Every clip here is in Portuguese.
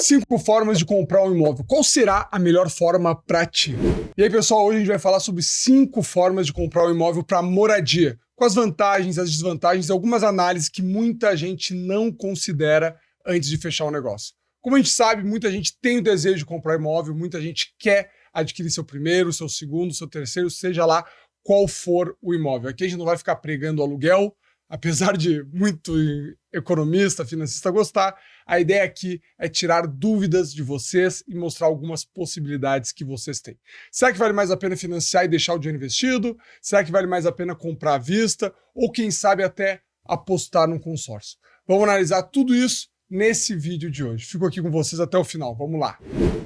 5 formas de comprar um imóvel. Qual será a melhor forma para ti? E aí, pessoal, hoje a gente vai falar sobre 5 formas de comprar um imóvel para moradia, com as vantagens, as desvantagens e algumas análises que muita gente não considera antes de fechar o negócio. Como a gente sabe, muita gente tem o desejo de comprar imóvel, muita gente quer adquirir seu primeiro, seu segundo, seu terceiro, seja lá qual for o imóvel. Aqui a gente não vai ficar pregando aluguel, apesar de muito economista, financista gostar, a ideia aqui é tirar dúvidas de vocês e mostrar algumas possibilidades que vocês têm. Será que vale mais a pena financiar e deixar o dinheiro investido? Será que vale mais a pena comprar à vista? Ou quem sabe até apostar num consórcio? Vamos analisar tudo isso nesse vídeo de hoje. Fico aqui com vocês até o final, vamos lá.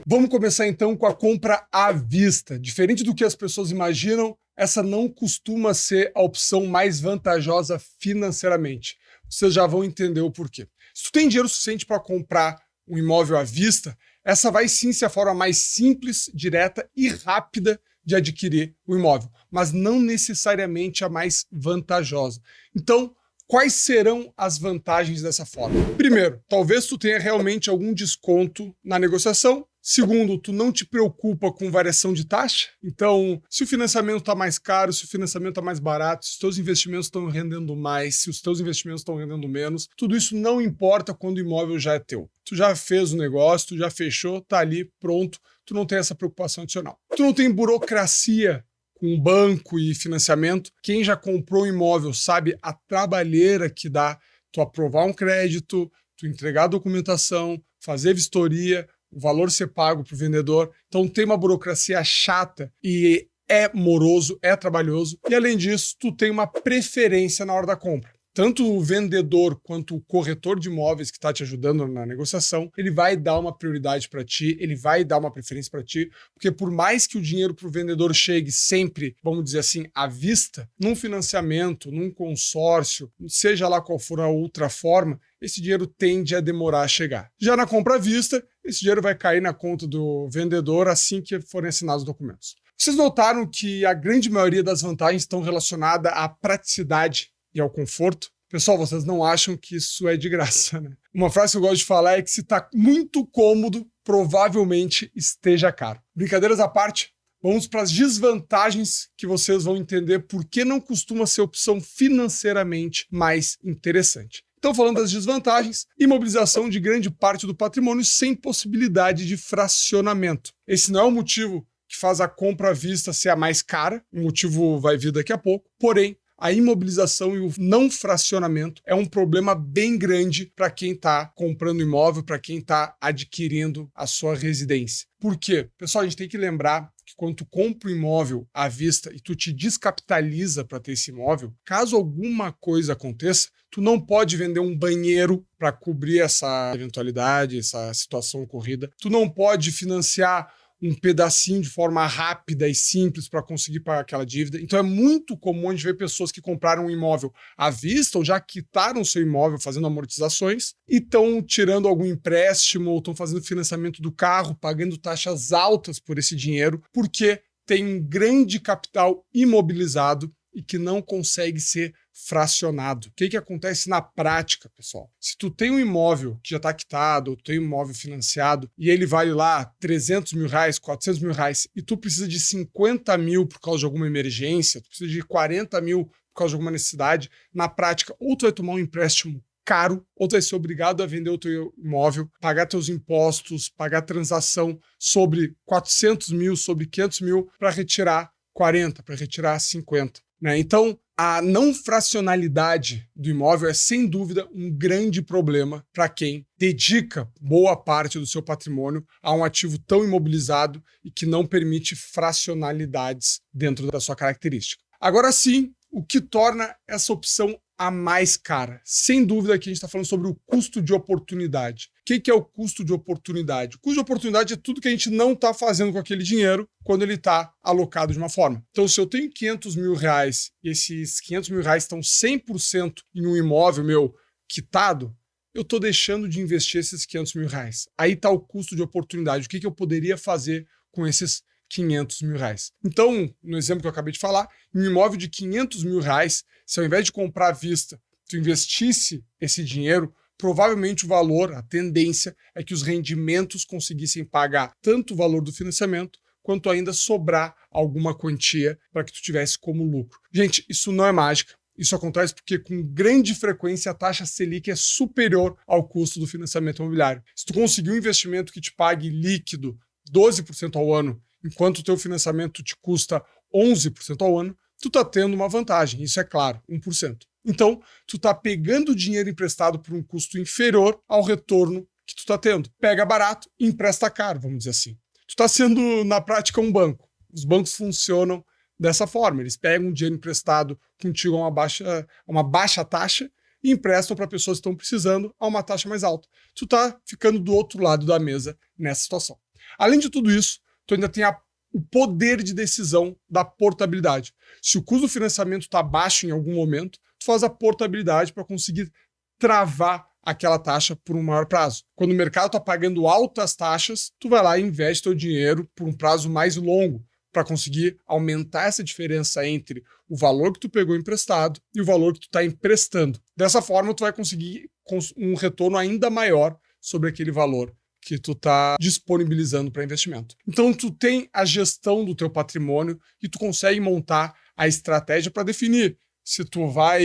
Vamos começar então com a compra à vista. Diferente do que as pessoas imaginam, essa não costuma ser a opção mais vantajosa financeiramente. Vocês já vão entender o porquê. Se tu tem dinheiro suficiente para comprar um imóvel à vista, essa vai sim ser a forma mais simples, direta e rápida de adquirir o imóvel, mas não necessariamente a mais vantajosa. Então, quais serão as vantagens dessa forma? Primeiro, talvez tu tenha realmente algum desconto na negociação. Segundo, tu não te preocupa com variação de taxa. Então, se o financiamento está mais caro, se o financiamento está mais barato, se os teus investimentos estão rendendo mais, se os teus investimentos estão rendendo menos, tudo isso não importa quando o imóvel já é teu. Tu já fez o negócio, tu já fechou, tá ali, pronto, tu não tem essa preocupação adicional. Tu não tem burocracia com banco e financiamento. Quem já comprou um imóvel sabe a trabalheira que dá tu aprovar um crédito, tu entregar a documentação, fazer vistoria, o valor ser pago para o vendedor. Então tem uma burocracia chata e é moroso, é trabalhoso. E além disso, tu tem uma preferência na hora da compra. Tanto o vendedor quanto o corretor de imóveis que está te ajudando na negociação, ele vai dar uma prioridade para ti, ele vai dar uma preferência para ti, porque por mais que o dinheiro para o vendedor chegue sempre, vamos dizer assim, à vista, num financiamento, num consórcio, seja lá qual for a outra forma, esse dinheiro tende a demorar a chegar. Já na compra à vista, esse dinheiro vai cair na conta do vendedor assim que forem assinados os documentos. Vocês notaram que a grande maioria das vantagens estão relacionadas à praticidade e ao conforto? Pessoal, vocês não acham que isso é de graça, né? Uma frase que eu gosto de falar é que se está muito cômodo, provavelmente esteja caro. Brincadeiras à parte, vamos para as desvantagens que vocês vão entender por que não costuma ser opção financeiramente mais interessante. Então, falando das desvantagens, imobilização de grande parte do patrimônio sem possibilidade de fracionamento. Esse não é o motivo que faz a compra à vista ser a mais cara, o motivo vai vir daqui a pouco, porém, a imobilização e o não fracionamento é um problema bem grande para quem está comprando imóvel, para quem está adquirindo a sua residência. Por quê? Pessoal, a gente tem que lembrar que quando tu compra um imóvel à vista e tu te descapitaliza para ter esse imóvel, caso alguma coisa aconteça, tu não pode vender um banheiro para cobrir essa eventualidade, essa situação ocorrida. Tu não pode financiar um pedacinho de forma rápida e simples para conseguir pagar aquela dívida. Então é muito comum a gente ver pessoas que compraram um imóvel à vista ou já quitaram seu imóvel fazendo amortizações e estão tirando algum empréstimo ou estão fazendo financiamento do carro, pagando taxas altas por esse dinheiro, porque tem um grande capital imobilizado e que não consegue ser fracionado. O que acontece na prática, pessoal? Se tu tem um imóvel que já está quitado, ou tu tem um imóvel financiado, e ele vale lá 300 mil reais, 400 mil reais, e tu precisa de 50 mil por causa de alguma emergência, tu precisa de 40 mil por causa de alguma necessidade, na prática, ou tu vai tomar um empréstimo caro, ou tu vai ser obrigado a vender o teu imóvel, pagar teus impostos, pagar transação sobre 400 mil, sobre 500 mil, para retirar 40, para retirar 50. Né? Então, a não fracionalidade do imóvel é, sem dúvida, um grande problema para quem dedica boa parte do seu patrimônio a um ativo tão imobilizado e que não permite fracionalidades dentro da sua característica. Agora sim, o que torna essa opção a mais cara? Sem dúvida que a gente está falando sobre o custo de oportunidade. O que é o custo de oportunidade? O custo de oportunidade é tudo que a gente não está fazendo com aquele dinheiro quando ele está alocado de uma forma. Então, se eu tenho 500 mil reais e esses 500 mil reais estão 100% em um imóvel meu quitado, eu estou deixando de investir esses 500 mil reais. Aí está o custo de oportunidade. O que eu poderia fazer com esses 500 mil reais? Então, no exemplo que eu acabei de falar, em um imóvel de 500 mil reais, se ao invés de comprar à vista, tu investisse esse dinheiro, provavelmente o valor, a tendência é que os rendimentos conseguissem pagar tanto o valor do financiamento quanto ainda sobrar alguma quantia para que tu tivesse como lucro. Gente, isso não é mágica. Isso acontece porque, com grande frequência, a taxa Selic é superior ao custo do financiamento imobiliário. Se tu conseguir um investimento que te pague líquido 12% ao ano, enquanto o teu financiamento te custa 11% ao ano, tu tá tendo uma vantagem, isso é claro, 1%. Então, tu tá pegando dinheiro emprestado por um custo inferior ao retorno que tu tá tendo. Pega barato e empresta caro, vamos dizer assim. Tu tá sendo, na prática, um banco. Os bancos funcionam dessa forma. Eles pegam dinheiro emprestado contigo a uma baixa taxa e emprestam para pessoas que estão precisando a uma taxa mais alta. Tu tá ficando do outro lado da mesa nessa situação. Além de tudo isso, tu ainda tem o poder de decisão da portabilidade. Se o custo do financiamento está baixo em algum momento, tu faz a portabilidade para conseguir travar aquela taxa por um maior prazo. Quando o mercado está pagando altas taxas, tu vai lá e investe teu dinheiro por um prazo mais longo, para conseguir aumentar essa diferença entre o valor que tu pegou emprestado e o valor que tu está emprestando. Dessa forma, tu vai conseguir um retorno ainda maior sobre aquele valor que tu está disponibilizando para investimento. Então, tu tem a gestão do teu patrimônio e tu consegue montar a estratégia para definir se tu vai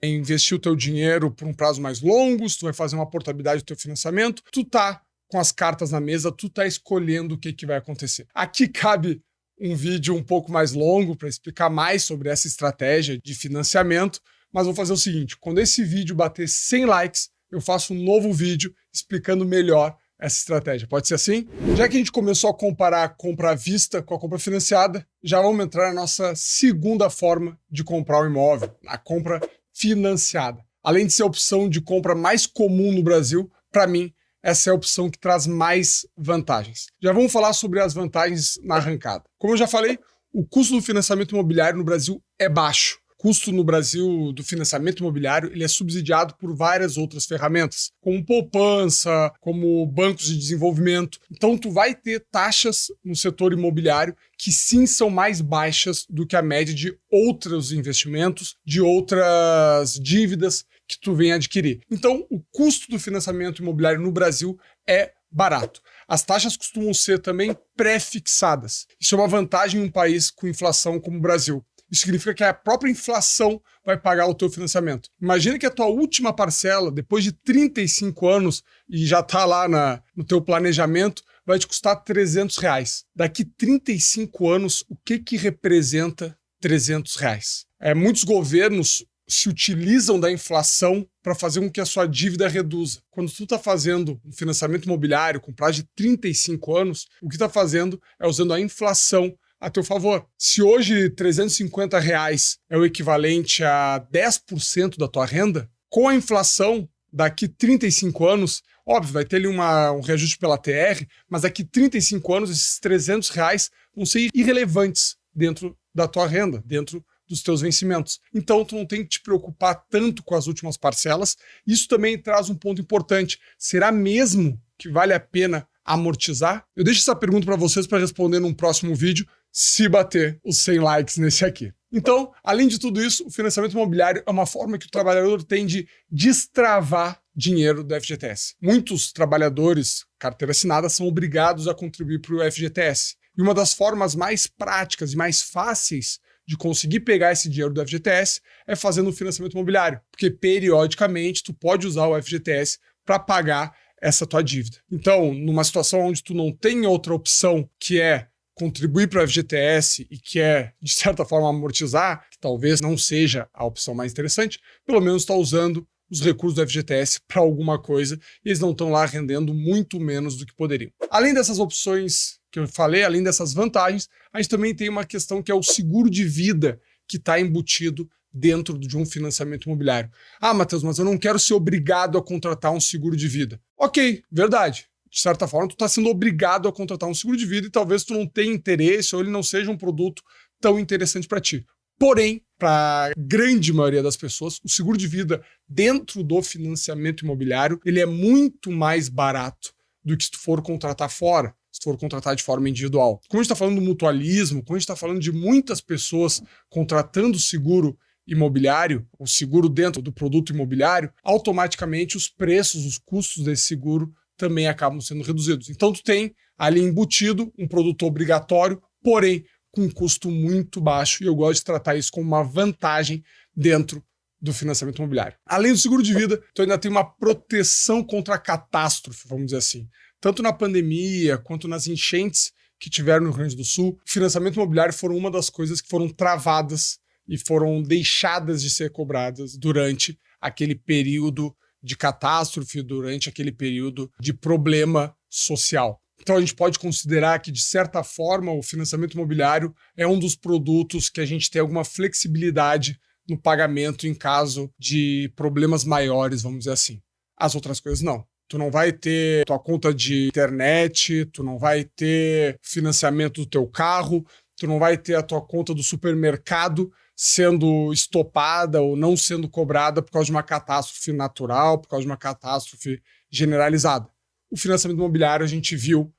investir o teu dinheiro por um prazo mais longo, se tu vai fazer uma portabilidade do teu financiamento. Tu tá com as cartas na mesa, tu tá escolhendo o que vai acontecer. Aqui cabe um vídeo um pouco mais longo para explicar mais sobre essa estratégia de financiamento, mas vou fazer o seguinte: quando esse vídeo bater 100 likes, eu faço um novo vídeo explicando melhor essa estratégia. Pode ser assim? Já que a gente começou a comparar a compra à vista com a compra financiada, já vamos entrar na nossa segunda forma de comprar um imóvel, a compra financiada. Além de ser a opção de compra mais comum no Brasil, para mim, essa é a opção que traz mais vantagens. Já vamos falar sobre as vantagens na arrancada. Como eu já falei, o custo do financiamento imobiliário no Brasil é baixo. O custo no Brasil do financiamento imobiliário ele é subsidiado por várias outras ferramentas, como poupança, como bancos de desenvolvimento. Então, tu vai ter taxas no setor imobiliário que sim são mais baixas do que a média de outros investimentos, de outras dívidas que tu vem adquirir. Então, o custo do financiamento imobiliário no Brasil é barato. As taxas costumam ser também pré-fixadas. Isso é uma vantagem em um país com inflação como o Brasil. Isso significa que a própria inflação vai pagar o teu financiamento. Imagina que a tua última parcela, depois de 35 anos, e já está lá no teu planejamento, vai te custar R$300. Daqui 35 anos, o que representa R$300? Muitos governos se utilizam da inflação para fazer com que a sua dívida reduza. Quando tu está fazendo um financiamento imobiliário com prazo de 35 anos, o que está fazendo é usando a inflação a teu favor. Se hoje R$350 é o equivalente a 10% da tua renda, com a inflação, daqui 35 anos, óbvio, vai ter ali um reajuste pela TR, mas daqui 35 anos, esses R$300 vão ser irrelevantes dentro da tua renda, dentro dos teus vencimentos. Então, tu não tem que te preocupar tanto com as últimas parcelas. Isso também traz um ponto importante. Será mesmo que vale a pena amortizar? Eu deixo essa pergunta para vocês para responder num próximo vídeo, se bater os 100 likes nesse aqui. Então, além de tudo isso, o financiamento imobiliário é uma forma que o trabalhador tem de destravar dinheiro do FGTS. Muitos trabalhadores, carteira assinada, são obrigados a contribuir para o FGTS. E uma das formas mais práticas e mais fáceis de conseguir pegar esse dinheiro do FGTS é fazendo um financiamento imobiliário, porque periodicamente tu pode usar o FGTS para pagar essa tua dívida. Então, numa situação onde tu não tem outra opção, que é contribuir para o FGTS e que é, de certa forma, amortizar, que talvez não seja a opção mais interessante, pelo menos está usando os recursos do FGTS para alguma coisa e eles não estão lá rendendo muito menos do que poderiam. Além dessas opções que eu falei, além dessas vantagens, a gente também tem uma questão que é o seguro de vida que está embutido dentro de um financiamento imobiliário. Ah, Matheus, mas eu não quero ser obrigado a contratar um seguro de vida. Ok, verdade. De certa forma, tu está sendo obrigado a contratar um seguro de vida e talvez tu não tenha interesse ou ele não seja um produto tão interessante para ti. Porém, para a grande maioria das pessoas, o seguro de vida dentro do financiamento imobiliário, ele é muito mais barato do que se tu for contratar fora, se tu for contratar de forma individual. Como a gente está falando do mutualismo, como a gente está falando de muitas pessoas contratando seguro imobiliário, o seguro dentro do produto imobiliário, automaticamente os preços, os custos desse seguro também acabam sendo reduzidos. Então tu tem ali embutido um produto obrigatório, porém com um custo muito baixo, e eu gosto de tratar isso como uma vantagem dentro do financiamento imobiliário. Além do seguro de vida, tu ainda tem uma proteção contra a catástrofe, vamos dizer assim. Tanto na pandemia, quanto nas enchentes que tiveram no Rio Grande do Sul, o financiamento imobiliário foram uma das coisas que foram travadas e foram deixadas de ser cobradas durante aquele período de catástrofe, durante aquele período de problema social. Então a gente pode considerar que, de certa forma, o financiamento imobiliário é um dos produtos que a gente tem alguma flexibilidade no pagamento em caso de problemas maiores, vamos dizer assim. As outras coisas não. Tu não vai ter tua conta de internet, tu não vai ter financiamento do teu carro, tu não vai ter a tua conta do supermercado sendo estopada ou não sendo cobrada por causa de uma catástrofe natural, por causa de uma catástrofe generalizada. O financiamento imobiliário a gente viu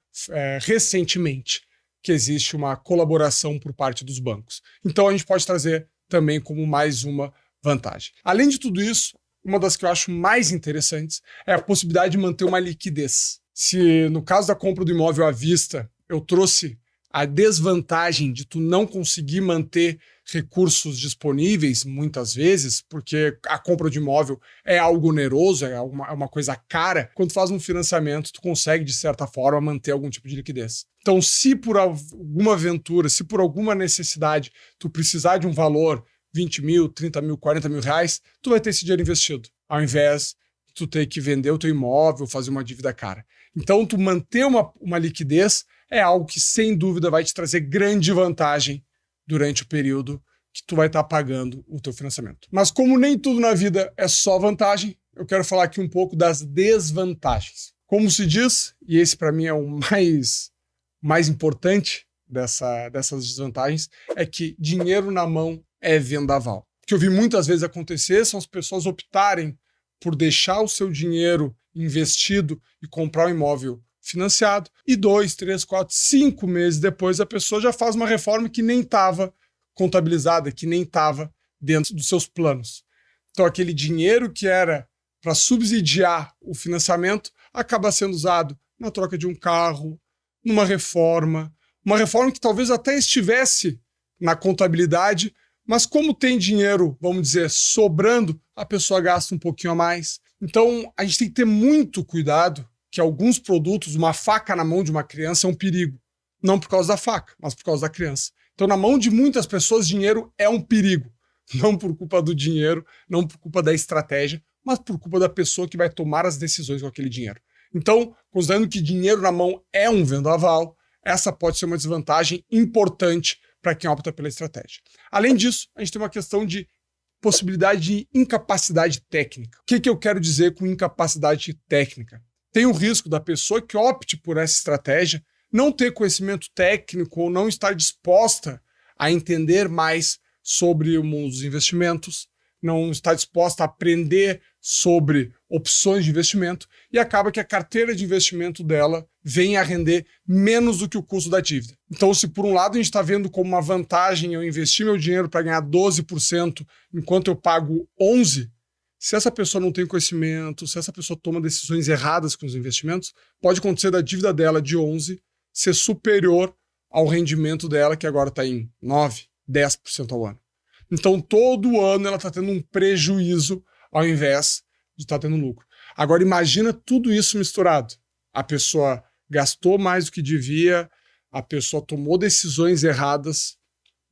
recentemente que existe uma colaboração por parte dos bancos. Então a gente pode trazer também como mais uma vantagem. Além de tudo isso, uma das que eu acho mais interessantes é a possibilidade de manter uma liquidez. Se no caso da compra do imóvel à vista eu trouxe a desvantagem de tu não conseguir manter recursos disponíveis muitas vezes, porque a compra de imóvel é algo oneroso, é uma coisa cara, quando tu faz um financiamento, tu consegue, de certa forma, manter algum tipo de liquidez. Então, se por alguma aventura, se por alguma necessidade, tu precisar de um valor, 20 mil, 30 mil, 40 mil reais, tu vai ter esse dinheiro investido, ao invés de tu ter que vender o teu imóvel, fazer uma dívida cara. Então, tu manter uma liquidez é algo que, sem dúvida, vai te trazer grande vantagem durante o período que tu vai estar pagando o teu financiamento. Mas como nem tudo na vida é só vantagem, eu quero falar aqui um pouco das desvantagens. Como se diz, e esse para mim é o mais importante dessas desvantagens, é que dinheiro na mão é vendaval. O que eu vi muitas vezes acontecer são as pessoas optarem por deixar o seu dinheiro investido e comprar um imóvel financiado, e 2, 3, 4, 5 meses depois a pessoa já faz uma reforma que nem estava contabilizada, que nem estava dentro dos seus planos. Então aquele dinheiro que era para subsidiar o financiamento acaba sendo usado na troca de um carro, numa reforma, uma reforma que talvez até estivesse na contabilidade, mas como tem dinheiro, vamos dizer, sobrando, a pessoa gasta um pouquinho a mais. Então a gente tem que ter muito cuidado que alguns produtos, uma faca na mão de uma criança é um perigo. Não por causa da faca, mas por causa da criança. Então, na mão de muitas pessoas, dinheiro é um perigo. Não por culpa do dinheiro, não por culpa da estratégia, mas por culpa da pessoa que vai tomar as decisões com aquele dinheiro. Então, considerando que dinheiro na mão é um vendaval, essa pode ser uma desvantagem importante para quem opta pela estratégia. Além disso, a gente tem uma questão de possibilidade de incapacidade técnica. O que eu quero dizer com incapacidade técnica? Tem o risco da pessoa que opte por essa estratégia não ter conhecimento técnico ou não estar disposta a entender mais sobre o mundo dos investimentos, não está disposta a aprender sobre opções de investimento e acaba que a carteira de investimento dela vem a render menos do que o custo da dívida. Então, se por um lado a gente está vendo como uma vantagem eu investir meu dinheiro para ganhar 12% enquanto eu pago 11%, se essa pessoa não tem conhecimento, se essa pessoa toma decisões erradas com os investimentos, pode acontecer da dívida dela de 11 ser superior ao rendimento dela, que agora está em 9, 10% ao ano. Então, todo ano ela está tendo um prejuízo ao invés de estar tendo lucro. Agora, imagina tudo isso misturado. A pessoa gastou mais do que devia, a pessoa tomou decisões erradas,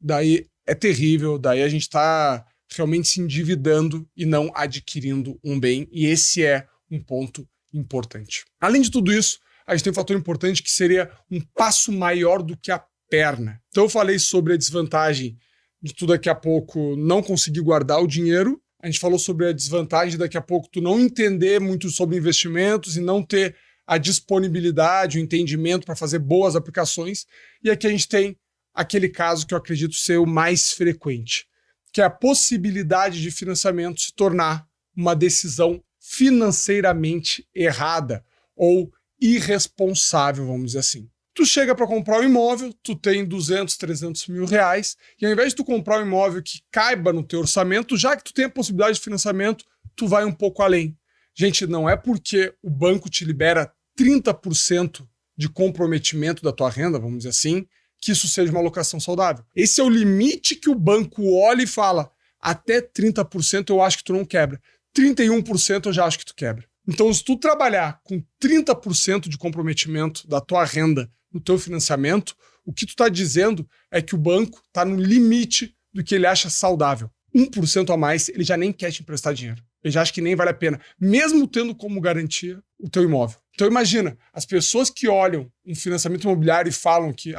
daí é terrível, daí a gente está realmente se endividando e não adquirindo um bem, e esse é um ponto importante. Além de tudo isso, a gente tem um fator importante que seria um passo maior do que a perna. Então eu falei sobre a desvantagem de tu daqui a pouco não conseguir guardar o dinheiro, a gente falou sobre a desvantagem de daqui a pouco tu não entender muito sobre investimentos e não ter a disponibilidade, o entendimento para fazer boas aplicações, e aqui a gente tem aquele caso que eu acredito ser o mais frequente, que é a possibilidade de financiamento se tornar uma decisão financeiramente errada ou irresponsável, vamos dizer assim. Tu chega para comprar um imóvel, tu tem 200, 300 mil reais, e ao invés de tu comprar um imóvel que caiba no teu orçamento, já que tu tem a possibilidade de financiamento, tu vai um pouco além. Gente, não é porque o banco te libera 30% de comprometimento da tua renda, vamos dizer assim, que isso seja uma alocação saudável. Esse é o limite que o banco olha e fala, até 30% eu acho que tu não quebra. 31% eu já acho que tu quebra. Então, se tu trabalhar com 30% de comprometimento da tua renda no teu financiamento, o que tu está dizendo é que o banco está no limite do que ele acha saudável. 1% a mais, ele já nem quer te emprestar dinheiro. Ele já acha que nem vale a pena, mesmo tendo como garantia o teu imóvel. Então imagina, as pessoas que olham um financiamento imobiliário e falam que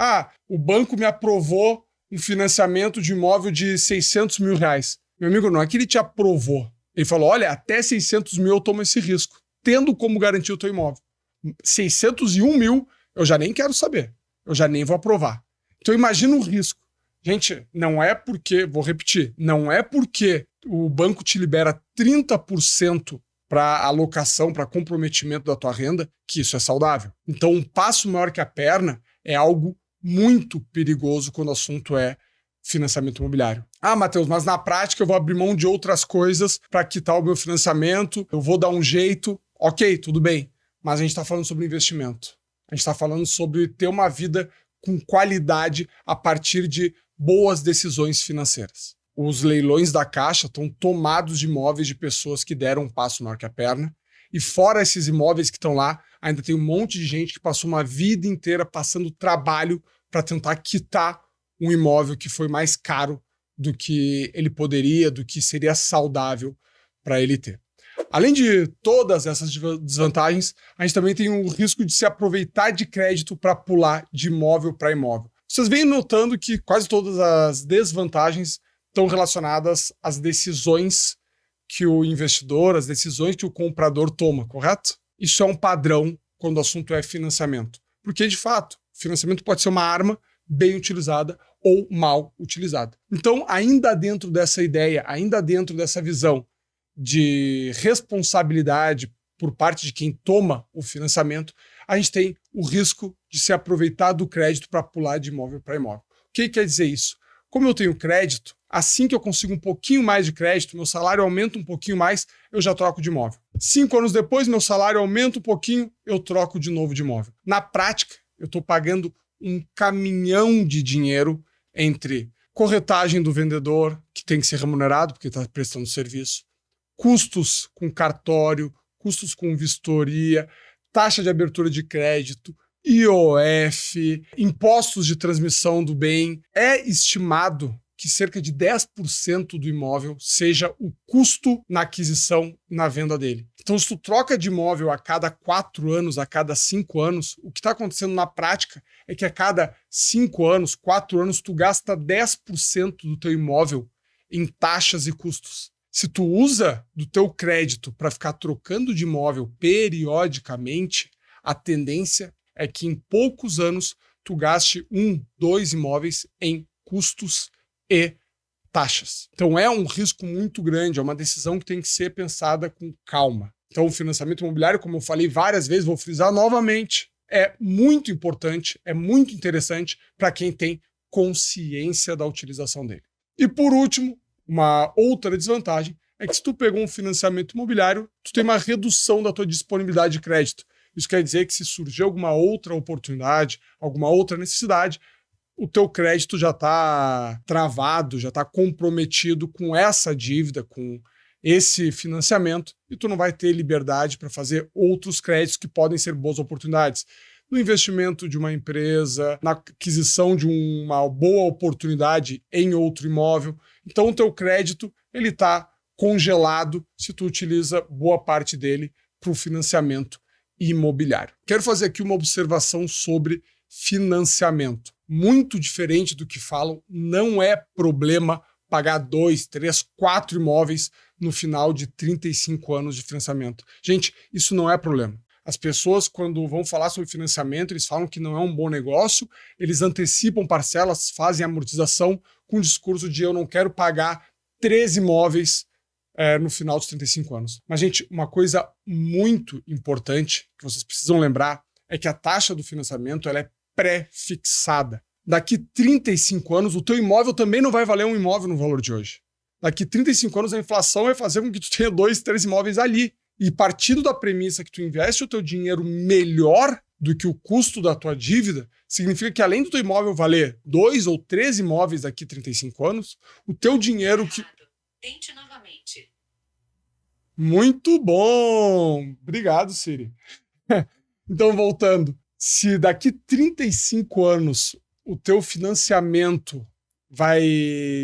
o banco me aprovou um financiamento de imóvel de 600 mil reais. Meu amigo, não é que ele te aprovou. Ele falou, olha, até 600 mil eu tomo esse risco, tendo como garantir o teu imóvel. 601 mil eu já nem quero saber, eu já nem vou aprovar. Então imagina o risco. Gente, não é porque, vou repetir, não é porque o banco te libera 30% para alocação, para comprometimento da tua renda, que isso é saudável. Então um passo maior que a perna é algo muito perigoso quando o assunto é financiamento imobiliário. Matheus, mas na prática eu vou abrir mão de outras coisas para quitar o meu financiamento, eu vou dar um jeito. Ok, tudo bem, mas a gente está falando sobre investimento. A gente está falando sobre ter uma vida com qualidade a partir de boas decisões financeiras. Os leilões da Caixa estão tomados de imóveis de pessoas que deram um passo maior que a perna, e fora esses imóveis que estão lá, ainda tem um monte de gente que passou uma vida inteira passando trabalho para tentar quitar um imóvel que foi mais caro do que ele poderia, do que seria saudável para ele ter. Além de todas essas desvantagens, a gente também tem o risco de se aproveitar de crédito para pular de imóvel para imóvel. Vocês vêm notando que quase todas as desvantagens estão relacionadas às decisões que o investidor, as decisões que o comprador toma, correto? Isso é um padrão quando o assunto é financiamento. Porque, de fato, financiamento pode ser uma arma bem utilizada ou mal utilizada. Então, ainda dentro dessa ideia, ainda dentro dessa visão de responsabilidade por parte de quem toma o financiamento, a gente tem o risco de se aproveitar do crédito para pular de imóvel para imóvel. O que quer dizer isso? Como eu tenho crédito, assim que eu consigo um pouquinho mais de crédito, meu salário aumenta um pouquinho mais, eu já troco de imóvel. 5 anos depois, meu salário aumenta um pouquinho, eu troco de novo de imóvel. Na prática, eu estou pagando um caminhão de dinheiro entre corretagem do vendedor, que tem que ser remunerado porque está prestando serviço, custos com cartório, custos com vistoria, taxa de abertura de crédito, IOF, impostos de transmissão do bem. É estimado que cerca de 10% do imóvel seja o custo na aquisição e na venda dele. Então, se tu troca de imóvel a cada 4 anos, a cada 5 anos, o que está acontecendo na prática é que a cada 5 anos, 4 anos, tu gasta 10% do teu imóvel em taxas e custos. Se tu usa do teu crédito para ficar trocando de imóvel periodicamente, a tendência é que em poucos anos tu gaste 1, 2 imóveis em custos e taxas. Então é um risco muito grande, é uma decisão que tem que ser pensada com calma. Então o financiamento imobiliário, como eu falei várias vezes, vou frisar novamente, é muito importante, é muito interessante para quem tem consciência da utilização dele. E por último, uma outra desvantagem é que se tu pegou um financiamento imobiliário, tu tem uma redução da tua disponibilidade de crédito. Isso quer dizer que se surgir alguma outra oportunidade, alguma outra necessidade, o teu crédito já está travado, já está comprometido com essa dívida, com esse financiamento, e tu não vai ter liberdade para fazer outros créditos que podem ser boas oportunidades. No investimento de uma empresa, na aquisição de uma boa oportunidade em outro imóvel. Então o teu crédito ele está congelado se tu utiliza boa parte dele para o financiamento imobiliário. Quero fazer aqui uma observação sobre financiamento. Muito diferente do que falam, não é problema pagar 2, 3, 4 imóveis no final de 35 anos de financiamento. Gente, isso não é problema. As pessoas, quando vão falar sobre financiamento, eles falam que não é um bom negócio, eles antecipam parcelas, fazem amortização com o discurso de eu não quero pagar 13 imóveis no final dos 35 anos. Mas, gente, uma coisa muito importante que vocês precisam lembrar é que a taxa do financiamento ela é pré-fixada. Daqui 35 anos, o teu imóvel também não vai valer um imóvel no valor de hoje. Daqui 35 anos, a inflação vai fazer com que tu tenha 2, 3 imóveis ali. E partindo da premissa que tu investe o teu dinheiro melhor do que o custo da tua dívida, significa que além do teu imóvel valer 2 ou 3 imóveis daqui 35 anos, o teu dinheiro que... Tente novamente. Muito bom! Obrigado, Siri. Então, voltando. Se daqui 35 anos o teu financiamento vai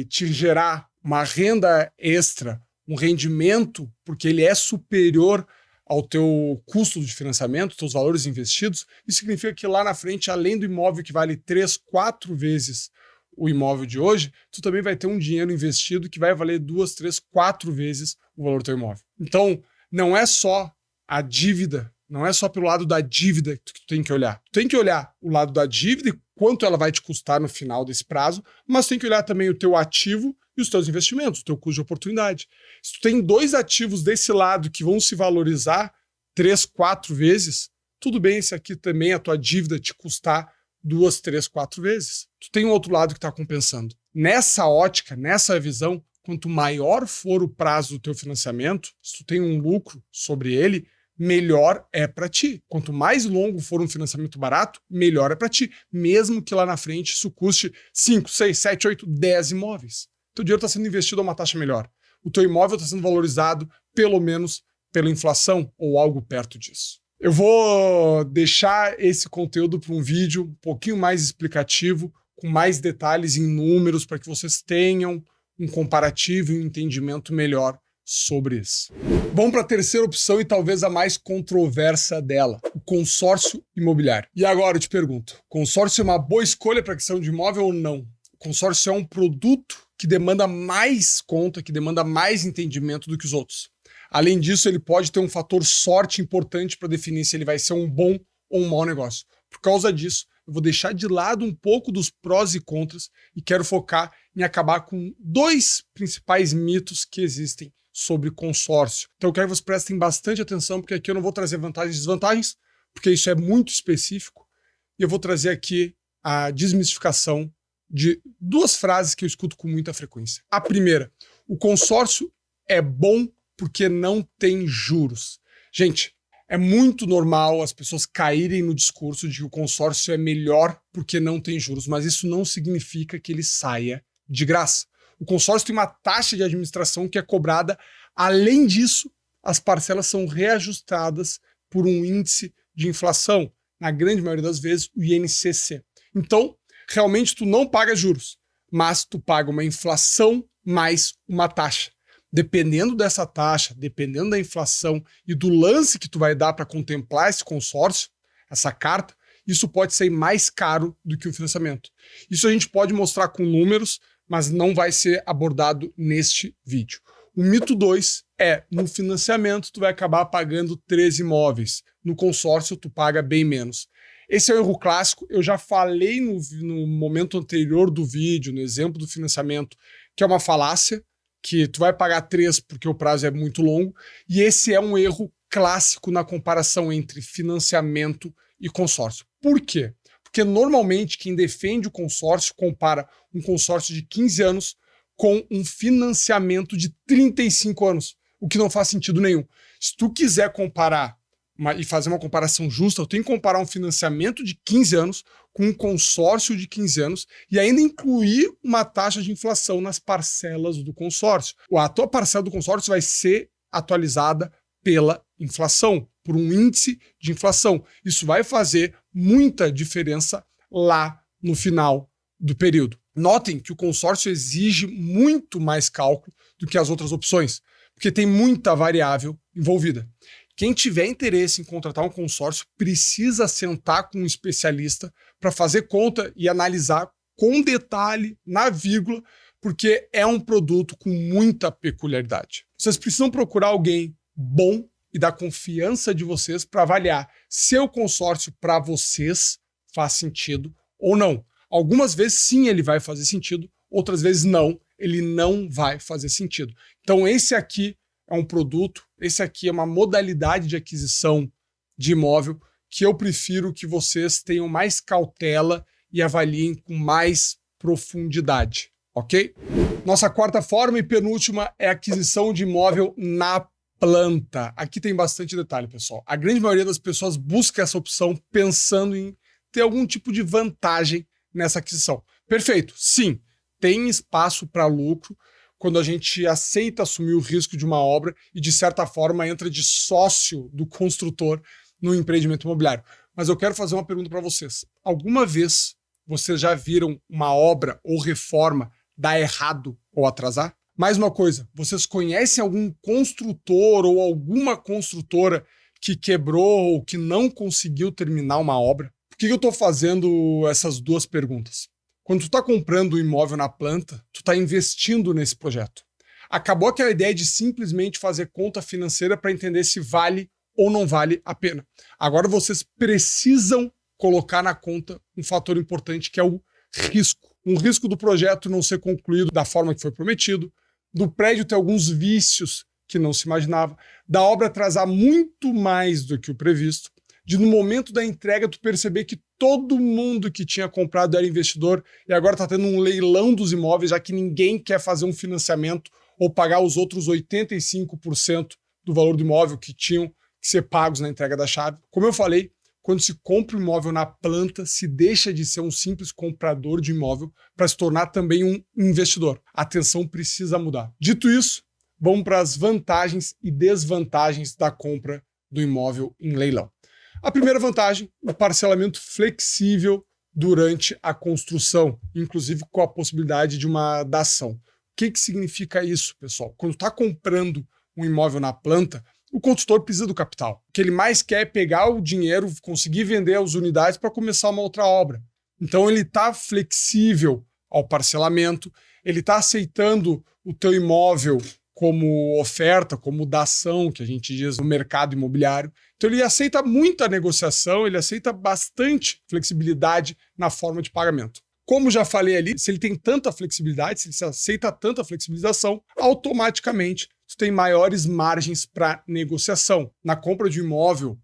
te gerar uma renda extra, um rendimento, porque ele é superior ao teu custo de financiamento, teus valores investidos, isso significa que lá na frente, além do imóvel que vale 3, 4 vezes o imóvel de hoje, tu também vai ter um dinheiro investido que vai valer 2, 3, 4 vezes o valor do teu imóvel. Então, não é só a dívida, não é só pelo lado da dívida que tu tem que olhar. Tu tem que olhar o lado da dívida e quanto ela vai te custar no final desse prazo, mas tu tem que olhar também o teu ativo e os teus investimentos, o teu custo de oportunidade. Se tu tem 2 ativos desse lado que vão se valorizar 3, 4 vezes, tudo bem se aqui também a tua dívida te custar 2, 3, 4 vezes. Tu tem um outro lado que está compensando. Nessa ótica, nessa visão, quanto maior for o prazo do teu financiamento, se tu tem um lucro sobre ele, melhor é para ti. Quanto mais longo for um financiamento barato, melhor é para ti, mesmo que lá na frente isso custe 5, 6, 7, 8, 10 imóveis. Teu dinheiro está sendo investido a uma taxa melhor. O teu imóvel está sendo valorizado, pelo menos, pela inflação ou algo perto disso. Eu vou deixar esse conteúdo para um vídeo um pouquinho mais explicativo, com mais detalhes em números, para que vocês tenham um comparativo e um entendimento melhor sobre isso. Vamos para a terceira opção e talvez a mais controversa dela, o consórcio imobiliário. E agora eu te pergunto, consórcio é uma boa escolha para aquisição de imóvel ou não? O consórcio é um produto que demanda mais conta, que demanda mais entendimento do que os outros. Além disso, ele pode ter um fator sorte importante para definir se ele vai ser um bom ou um mau negócio. Por causa disso, eu vou deixar de lado um pouco dos prós e contras e quero focar em acabar com 2 principais mitos que existem sobre consórcio. Então eu quero que vocês prestem bastante atenção, porque aqui eu não vou trazer vantagens e desvantagens, porque isso é muito específico, e eu vou trazer aqui a desmistificação de 2 frases que eu escuto com muita frequência. A primeira, o consórcio é bom porque não tem juros. Gente, é muito normal as pessoas caírem no discurso de que o consórcio é melhor porque não tem juros, mas isso não significa que ele saia de graça. O consórcio tem uma taxa de administração que é cobrada. Além disso, as parcelas são reajustadas por um índice de inflação, na grande maioria das vezes, o INCC. Então, realmente tu não paga juros, mas tu paga uma inflação mais uma taxa. Dependendo dessa taxa, dependendo da inflação e do lance que tu vai dar para contemplar esse consórcio, essa carta, isso pode ser mais caro do que o financiamento. Isso a gente pode mostrar com números, mas não vai ser abordado neste vídeo. O mito 2 é, no financiamento tu vai acabar pagando 3 imóveis, no consórcio tu paga bem menos. Esse é um erro clássico, eu já falei no momento anterior do vídeo, no exemplo do financiamento, que é uma falácia, que tu vai pagar 3 porque o prazo é muito longo, e esse é um erro clássico na comparação entre financiamento e consórcio. Por quê? Porque normalmente quem defende o consórcio compara um consórcio de 15 anos com um financiamento de 35 anos, o que não faz sentido nenhum. Se tu quiser comparar e fazer uma comparação justa, eu tenho que comparar um financiamento de 15 anos com um consórcio de 15 anos e ainda incluir uma taxa de inflação nas parcelas do consórcio. A tua parcela do consórcio vai ser atualizada pela inflação, por um índice de inflação. Isso vai fazer muita diferença lá no final do período. Notem que o consórcio exige muito mais cálculo do que as outras opções, porque tem muita variável envolvida. Quem tiver interesse em contratar um consórcio precisa sentar com um especialista para fazer conta e analisar com detalhe, na vírgula, porque é um produto com muita peculiaridade. Vocês precisam procurar alguém bom e da confiança de vocês para avaliar se o consórcio para vocês faz sentido ou não. Algumas vezes sim ele vai fazer sentido, outras vezes não, ele não vai fazer sentido. Então esse aqui é um produto, esse aqui é uma modalidade de aquisição de imóvel que eu prefiro que vocês tenham mais cautela e avaliem com mais profundidade, ok? Nossa quarta forma e penúltima é a aquisição de imóvel na planta. Aqui tem bastante detalhe, pessoal. A grande maioria das pessoas busca essa opção pensando em ter algum tipo de vantagem nessa aquisição. Perfeito, sim, tem espaço para lucro quando a gente aceita assumir o risco de uma obra e, de certa forma, entra de sócio do construtor no empreendimento imobiliário. Mas eu quero fazer uma pergunta para vocês. Alguma vez vocês já viram uma obra ou reforma dar errado ou atrasar? Mais uma coisa, vocês conhecem algum construtor ou alguma construtora que quebrou ou que não conseguiu terminar uma obra? Por que eu estou fazendo essas duas perguntas? Quando tu está comprando um imóvel na planta, tu está investindo nesse projeto. Acabou aquela ideia de simplesmente fazer conta financeira para entender se vale ou não vale a pena. Agora vocês precisam colocar na conta um fator importante, que é o risco. Um risco do projeto não ser concluído da forma que foi prometido, do prédio ter alguns vícios que não se imaginava, da obra atrasar muito mais do que o previsto, de no momento da entrega tu perceber que todo mundo que tinha comprado era investidor e agora está tendo um leilão dos imóveis, já que ninguém quer fazer um financiamento ou pagar os outros 85% do valor do imóvel que tinham que ser pagos na entrega da chave. Como eu falei, quando se compra um imóvel na planta, se deixa de ser um simples comprador de imóvel para se tornar também um investidor. A atenção precisa mudar. Dito isso, vamos para as vantagens e desvantagens da compra do imóvel em leilão. A primeira vantagem, o parcelamento flexível durante a construção, inclusive com a possibilidade de uma dação. O que significa isso, pessoal? Quando está comprando um imóvel na planta, o construtor precisa do capital. O que ele mais quer é pegar o dinheiro, conseguir vender as unidades para começar uma outra obra. Então ele está flexível ao parcelamento, ele está aceitando o teu imóvel como oferta, como dação, que a gente diz no mercado imobiliário. Então ele aceita muita negociação, ele aceita bastante flexibilidade na forma de pagamento. Como já falei ali, se ele tem tanta flexibilidade, se ele aceita tanta flexibilização, automaticamente tu tem maiores margens para negociação. Na compra de um imóvel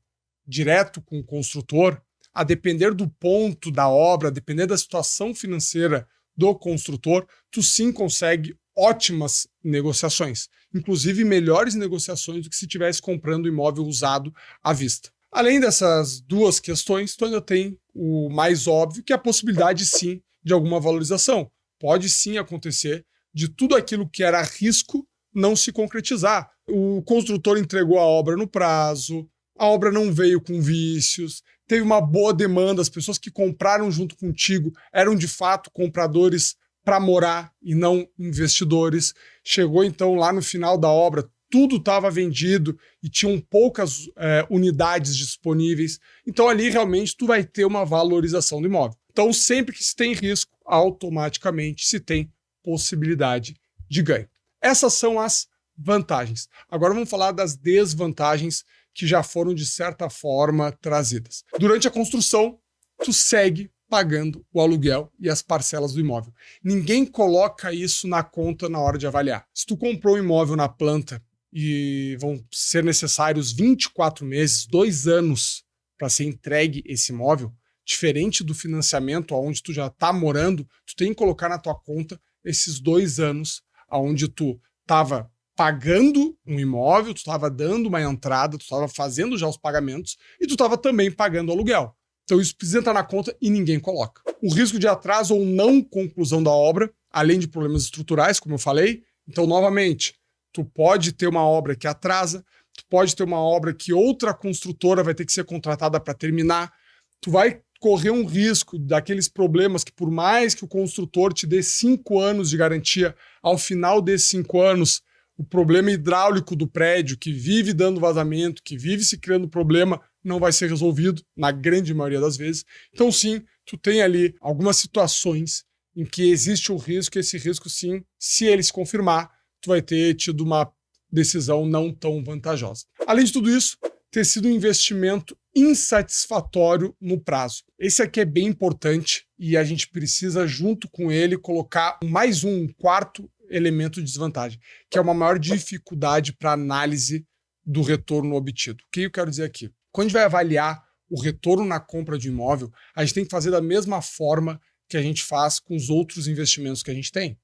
direto com o construtor, a depender do ponto da obra, a depender da situação financeira do construtor, tu sim consegue ótimas negociações, inclusive melhores negociações do que se estivesse comprando imóvel usado à vista. Além dessas duas questões, tu ainda tem o mais óbvio, que é a possibilidade sim de alguma valorização. Pode sim acontecer de tudo aquilo que era risco não se concretizar. O construtor entregou a obra no prazo, a obra não veio com vícios, teve uma boa demanda, as pessoas que compraram junto contigo eram de fato compradores para morar e não investidores. Chegou então lá no final da obra, tudo estava vendido e tinham poucas unidades disponíveis. Então ali realmente tu vai ter uma valorização do imóvel. Então sempre que se tem risco, automaticamente se tem possibilidade de ganho. Essas são as vantagens. Agora vamos falar das desvantagens que já foram de certa forma trazidas. Durante a construção, tu segue pagando o aluguel e as parcelas do imóvel. Ninguém coloca isso na conta na hora de avaliar. Se tu comprou um imóvel na planta e vão ser necessários 24 meses, 2 anos para ser entregue esse imóvel, diferente do financiamento onde tu já está morando, tu tem que colocar na tua conta esses 2 anos onde tu estava pagando um imóvel, tu estava dando uma entrada, tu estava fazendo já os pagamentos e tu estava também pagando o aluguel. Então isso precisa entrar na conta e ninguém coloca. O risco de atraso ou não conclusão da obra, além de problemas estruturais, como eu falei. Então, novamente, tu pode ter uma obra que atrasa, tu pode ter uma obra que outra construtora vai ter que ser contratada para terminar, tu vai correr um risco daqueles problemas que, por mais que o construtor te dê 5 anos de garantia, ao final desses 5 anos, o problema hidráulico do prédio, que vive dando vazamento, que vive se criando problema, não vai ser resolvido, na grande maioria das vezes. Então, sim, tu tem ali algumas situações em que existe um risco, e esse risco, sim, se ele se confirmar, tu vai ter tido uma decisão não tão vantajosa. Além de tudo isso, ter sido um investimento insatisfatório no prazo. Esse aqui é bem importante e a gente precisa, junto com ele, colocar mais um quarto elemento de desvantagem, que é uma maior dificuldade para análise do retorno obtido. O que eu quero dizer aqui? Quando a gente vai avaliar o retorno na compra de imóvel, a gente tem que fazer da mesma forma que a gente faz com os outros investimentos que a gente tem.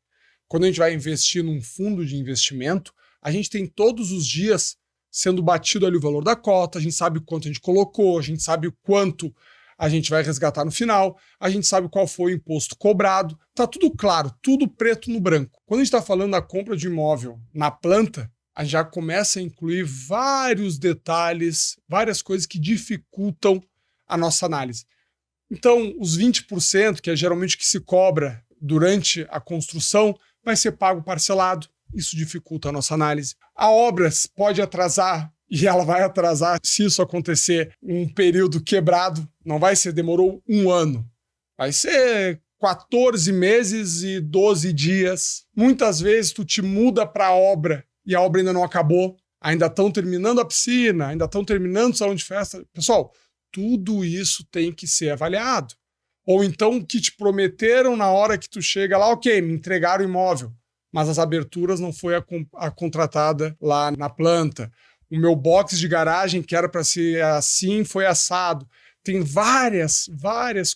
Quando a gente vai investir num fundo de investimento, a gente tem todos os dias sendo batido ali o valor da cota, a gente sabe o quanto a gente colocou, a gente sabe o quanto a gente vai resgatar no final, a gente sabe qual foi o imposto cobrado, tá tudo claro, tudo preto no branco. Quando a gente está falando da compra de imóvel na planta, a gente já começa a incluir vários detalhes, várias coisas que dificultam a nossa análise. Então, os 20%, que é geralmente o que se cobra durante a construção, vai ser pago parcelado. Isso dificulta a nossa análise. A obra pode atrasar, e ela vai atrasar se isso acontecer um período quebrado. Não vai ser, demorou 1 ano. Vai ser 14 meses e 12 dias. Muitas vezes tu te muda para a obra e a obra ainda não acabou. Ainda estão terminando a piscina, ainda estão terminando o salão de festa. Pessoal, tudo isso tem que ser avaliado. Ou então o que te prometeram na hora que tu chega lá, ok, me entregaram o imóvel, mas as aberturas não foi a contratada lá na planta. O meu box de garagem, que era para ser assim, foi assado. Tem várias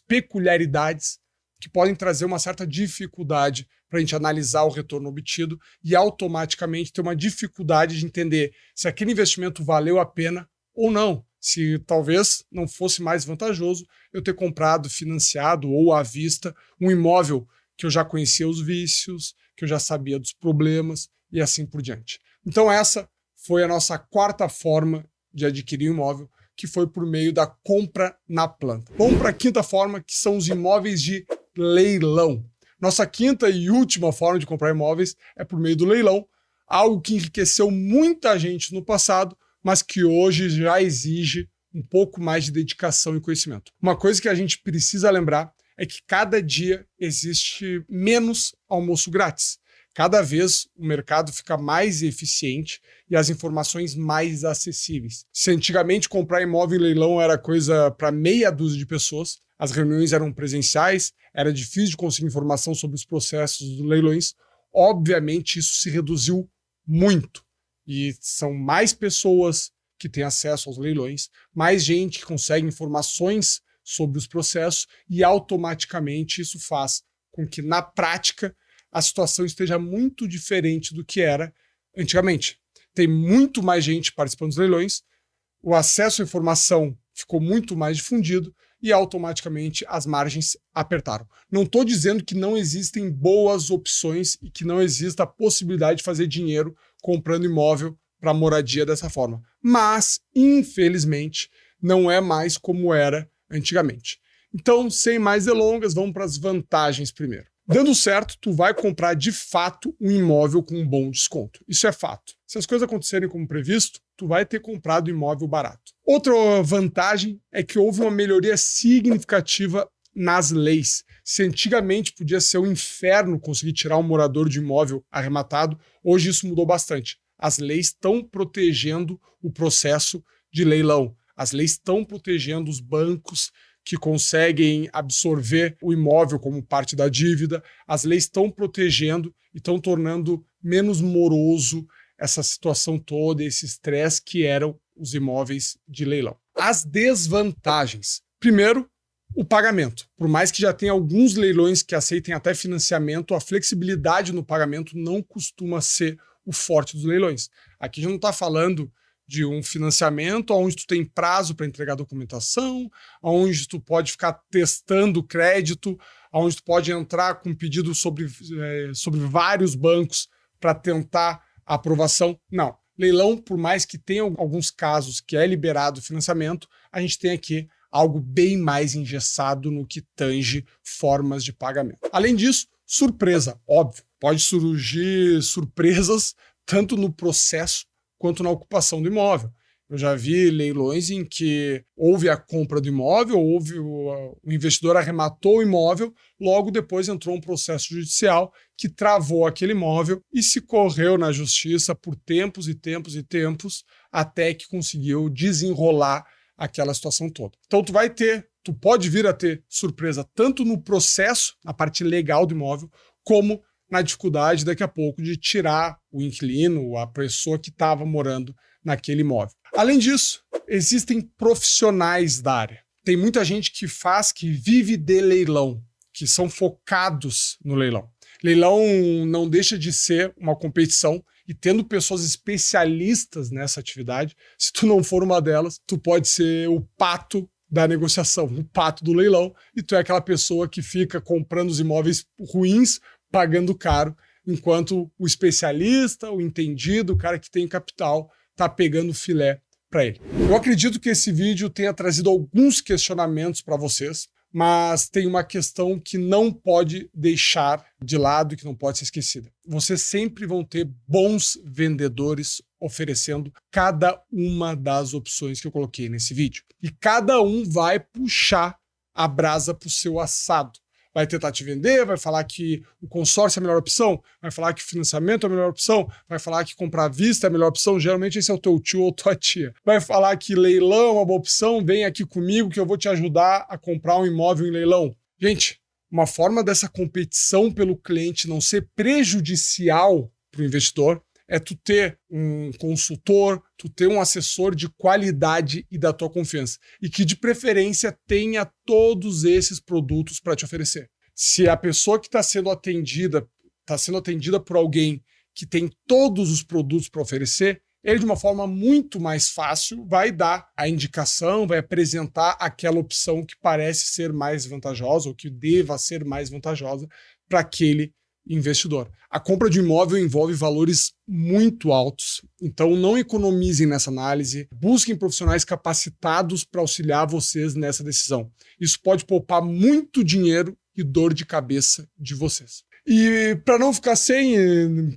peculiaridades que podem trazer uma certa dificuldade para a gente analisar o retorno obtido e automaticamente ter uma dificuldade de entender se aquele investimento valeu a pena ou não. Se talvez não fosse mais vantajoso eu ter comprado, financiado ou à vista um imóvel que eu já conhecia os vícios, que eu já sabia dos problemas e assim por diante. Então essa foi a nossa 4ª forma de adquirir um imóvel, que foi por meio da compra na planta. Vamos para a 5ª forma, que são os imóveis de leilão. Nossa 5ª e última forma de comprar imóveis é por meio do leilão, algo que enriqueceu muita gente no passado, mas que hoje já exige um pouco mais de dedicação e conhecimento. Uma coisa que a gente precisa lembrar é que cada dia existe menos almoço grátis. Cada vez o mercado fica mais eficiente e as informações mais acessíveis. Se antigamente comprar imóvel em leilão era coisa para meia dúzia de pessoas, as reuniões eram presenciais, era difícil de conseguir informação sobre os processos dos leilões, obviamente isso se reduziu muito. E são mais pessoas que têm acesso aos leilões, mais gente que consegue informações sobre os processos e automaticamente isso faz com que, na prática, a situação esteja muito diferente do que era antigamente. Tem muito mais gente participando dos leilões, o acesso à informação ficou muito mais difundido e automaticamente as margens apertaram. Não estou dizendo que não existem boas opções e que não exista a possibilidade de fazer dinheiro comprando imóvel para moradia dessa forma, mas, infelizmente, não é mais como era antigamente. Então, sem mais delongas, vamos para as vantagens primeiro. Dando certo, tu vai comprar de fato um imóvel com um bom desconto. Isso é fato. Se as coisas acontecerem como previsto, tu vai ter comprado imóvel barato. Outra vantagem é que houve uma melhoria significativa nas leis. Se antigamente podia ser um inferno conseguir tirar um morador de imóvel arrematado, hoje isso mudou bastante. As leis estão protegendo o processo de leilão. As leis estão protegendo os bancos que conseguem absorver o imóvel como parte da dívida. As leis estão protegendo e estão tornando menos moroso essa situação toda, esse estresse que eram os imóveis de leilão. As desvantagens. Primeiro, o pagamento. Por mais que já tenha alguns leilões que aceitem até financiamento, a flexibilidade no pagamento não costuma ser o forte dos leilões. Aqui já não está falando de um financiamento onde tu tem prazo para entregar documentação, onde tu pode ficar testando crédito, onde tu pode entrar com pedido sobre vários bancos para tentar a aprovação. Não. Leilão, por mais que tenha alguns casos que é liberado o financiamento, a gente tem aqui algo bem mais engessado no que tange formas de pagamento. Além disso, surpresa, óbvio. Pode surgir surpresas tanto no processo quanto na ocupação do imóvel. Eu já vi leilões em que houve a compra do imóvel, o investidor arrematou o imóvel, logo depois entrou um processo judicial que travou aquele imóvel e se correu na justiça por tempos e tempos e tempos até que conseguiu desenrolar aquela situação toda. Então tu pode vir a ter surpresa tanto no processo, na parte legal do imóvel, como na dificuldade daqui a pouco de tirar o inquilino, a pessoa que estava morando naquele imóvel. Além disso, existem profissionais da área. Tem muita gente que vive de leilão, que são focados no leilão. Leilão não deixa de ser uma competição, e tendo pessoas especialistas nessa atividade, se tu não for uma delas, tu pode ser o pato da negociação, o pato do leilão, e tu é aquela pessoa que fica comprando os imóveis ruins, pagando caro, enquanto o especialista, o entendido, o cara que tem capital, tá pegando filé para ele. Eu acredito que esse vídeo tenha trazido alguns questionamentos para vocês, mas tem uma questão que não pode deixar de lado e que não pode ser esquecida. Vocês sempre vão ter bons vendedores oferecendo cada uma das opções que eu coloquei nesse vídeo. E cada um vai puxar a brasa para o seu assado. Vai tentar te vender, vai falar que o consórcio é a melhor opção, vai falar que o financiamento é a melhor opção, vai falar que comprar à vista é a melhor opção, geralmente esse é o teu tio ou tua tia. Vai falar que leilão é uma boa opção, vem aqui comigo que eu vou te ajudar a comprar um imóvel em leilão. Gente, uma forma dessa competição pelo cliente não ser prejudicial para o investidor é tu ter um consultor, tu ter um assessor de qualidade e da tua confiança. E que, de preferência, tenha todos esses produtos para te oferecer. Se a pessoa que está sendo atendida por alguém que tem todos os produtos para oferecer, ele, de uma forma muito mais fácil, vai dar a indicação, vai apresentar aquela opção que parece ser mais vantajosa ou que deva ser mais vantajosa para aquele investidor. A compra de imóvel envolve valores muito altos, então não economizem nessa análise, busquem profissionais capacitados para auxiliar vocês nessa decisão. Isso pode poupar muito dinheiro e dor de cabeça de vocês. E para não ficar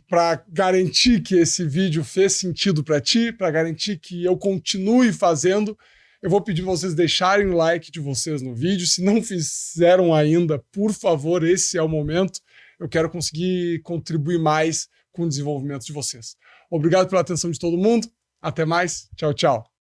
para garantir que esse vídeo fez sentido para ti, para garantir que eu continue fazendo, eu vou pedir vocês deixarem o like de vocês no vídeo. Se não fizeram ainda, por favor, esse é o momento. Eu quero conseguir contribuir mais com o desenvolvimento de vocês. Obrigado pela atenção de todo mundo. Até mais. Tchau, tchau.